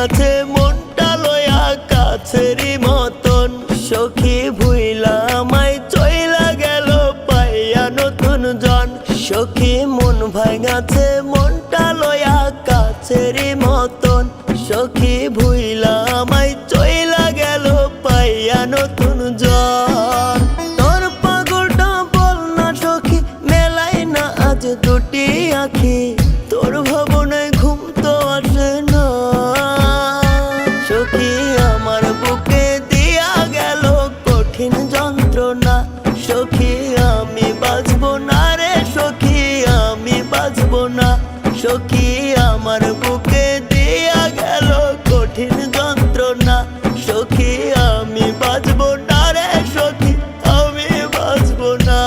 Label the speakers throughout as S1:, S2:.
S1: ভাঙাছে মনটা লয়া কাছেরই মতন। সখী ভুইলা আমায় চইলা গেল পাইয়া নতুন জন। সখী মন ভাঙাছে মনটা লয়া কাছেরই মতন। সখী ভুইলা আমায় চইলা গেল পাইয়া নতুন জন। তোর পাগলটা বল না সখী মেলাই না আজ দুটি আখি। তোর ভাবনায় ঘুম তো আসে না। সখী আমার বুকে দিয়া গেল কঠিন যন্ত্রণা। সখী আমি বাঁচবো না রে সখী আমি বাঁচবো না। সখী আমার বুকে দিয়া গেল কঠিন যন্ত্রণা। সখী আমি বাঁচবো না রে সখী আমি বাঁচবো না।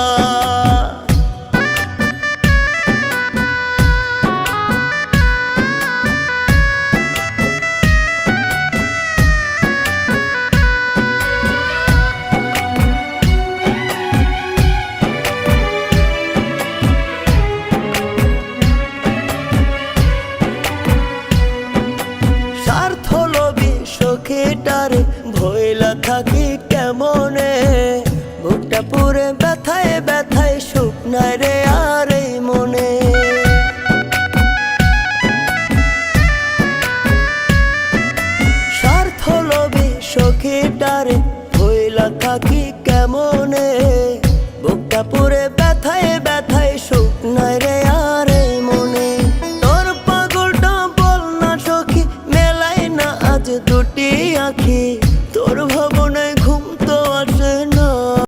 S1: সখীটারে ভইলা থাকি কেমনে। বুকটা পুরে ব্যথায় ব্যথায় সুখ নাই রে